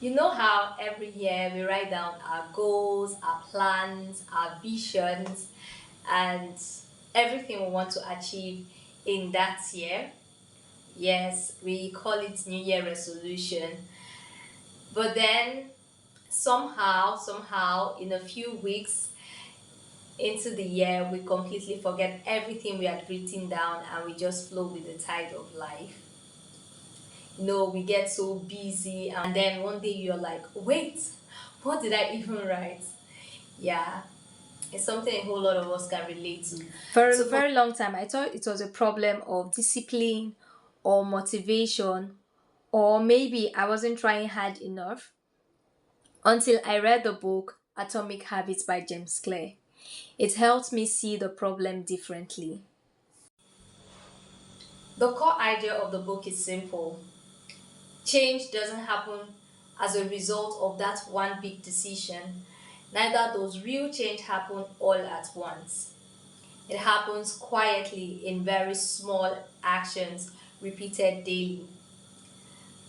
You know how every year we write down our goals, our plans, our visions, and everything we want to achieve in that year? Yes, we call it New Year resolution. But then somehow, in a few weeks into the year, we completely forget everything we had written down and we just flow with the tide of life. We get so busy, and then one day you're like, wait, what did I even write? Yeah, it's something a whole lot of us can relate to. For a So for very long time, I thought it was a problem of discipline or motivation, or maybe I wasn't trying hard enough until I read the book Atomic Habits by James Clear. It helped me see the problem differently. the core idea of the book is simple. Change doesn't happen as a result of that one big decision. Neither does real change happen all at once. It happens quietly in very small actions repeated daily.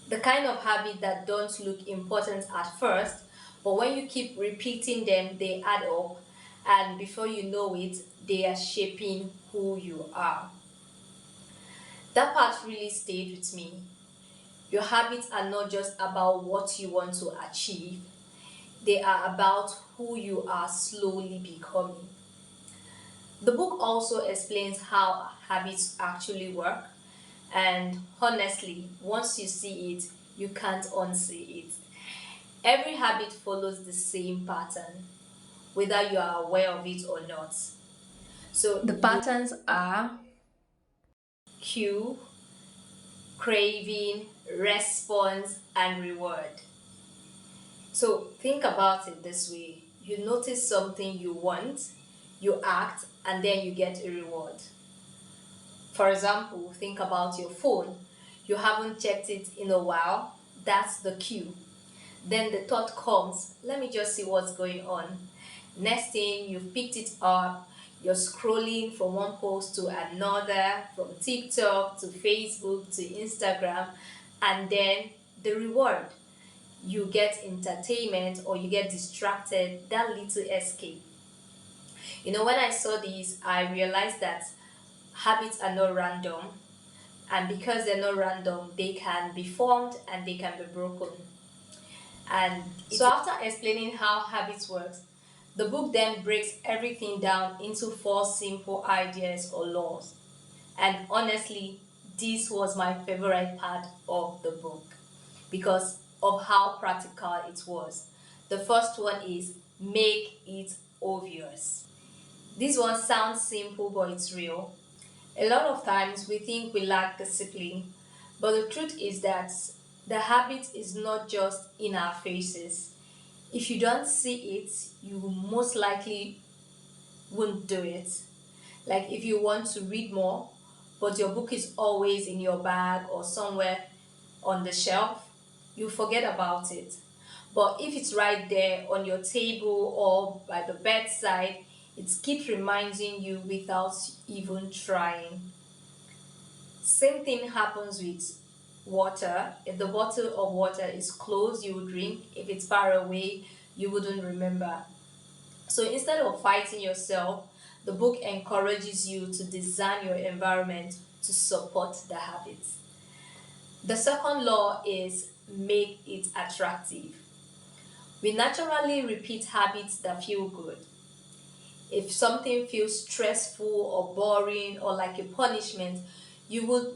The kind of habit that don't look important at first, but when you keep repeating them, they add up, and before you know it, they are shaping who you are. That part really stayed with me. Your habits are not just about what you want to achieve, they are about who you are slowly becoming. The book also explains how habits actually work, and honestly, once you see it, you can't unsee it. Every habit follows the same pattern, whether you are aware of it or not. So, The patterns are cue, craving, response, and reward. So think about it this way: you notice something you want, you act, and then you get a reward. For example, think about your phone. You haven't checked it in a while, that's the cue. Then the thought comes, let me just see what's going on. Next thing, you've picked it up, you're scrolling from one post to another, from TikTok to Facebook to Instagram, and then the reward: you get entertainment or you get distracted, that little escape. When I saw this, I realized that habits are not random, and because they're not random, they can be formed and they can be broken. And so, after explaining how habits works, the book then breaks everything down into four simple ideas or laws. And honestly, this was my favorite part of the book because of how practical it was. The first one is make it obvious. This one sounds simple, but it's real. A lot of times we think we lack discipline, but the truth is that the habit is not just in our faces. If you don't see it, you most likely won't do it. Like if you want to read more, but your book is always in your bag or somewhere on the shelf, you forget about it. But if it's right there on your table or by the bedside, it keeps reminding you without even trying. Same thing happens with water. If the bottle of water is close, you would drink. If it's far away, you wouldn't remember. So instead of fighting yourself, the book encourages you to design your environment to support the habits. The second law is make it attractive. We naturally repeat habits that feel good. If something feels stressful or boring or like a punishment, you would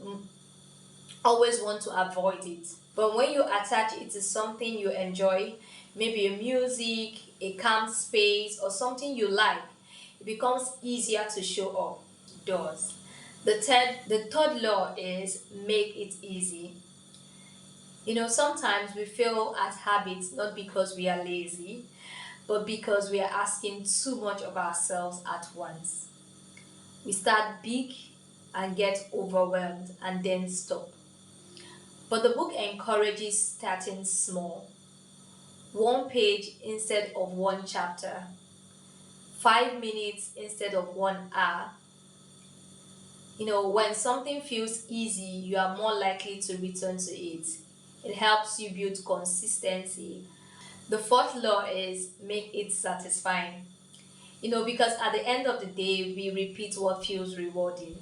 always want to avoid it. But when you attach it to something you enjoy, maybe a music, a calm space, or something you like, it becomes easier to show up. It does. The third law is make it easy. Sometimes we fail at habits not because we are lazy, but because we are asking too much of ourselves at once. We start big and get overwhelmed and then stop. But the book encourages starting small: one page instead of one chapter, 5 minutes instead of 1 hour. When something feels easy, you are more likely to return to it. It helps you build consistency. The fourth law is make it satisfying. Because at the end of the day, we repeat what feels rewarding.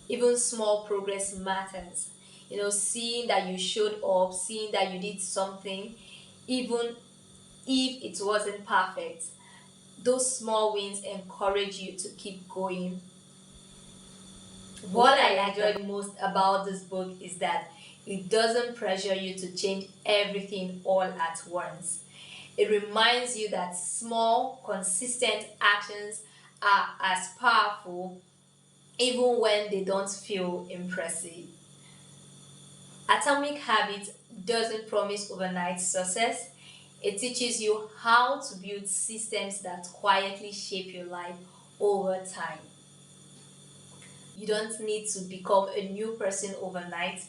Even small progress matters. Seeing that you showed up, seeing that you did something, even if it wasn't perfect, those small wins encourage you to keep going. What I enjoyed most about this book is that it doesn't pressure you to change everything all at once. It reminds you that small, consistent actions are as powerful even when they don't feel impressive. Atomic Habits doesn't promise overnight success. It teaches you how to build systems that quietly shape your life over time. You don't need to become a new person overnight.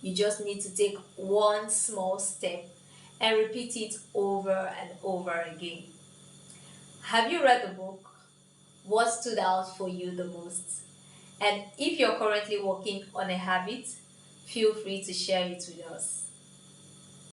You just need to take one small step and repeat it over and over again. Have you read the book? What stood out for you the most? And if you're currently working on a habit, feel free to share it with us.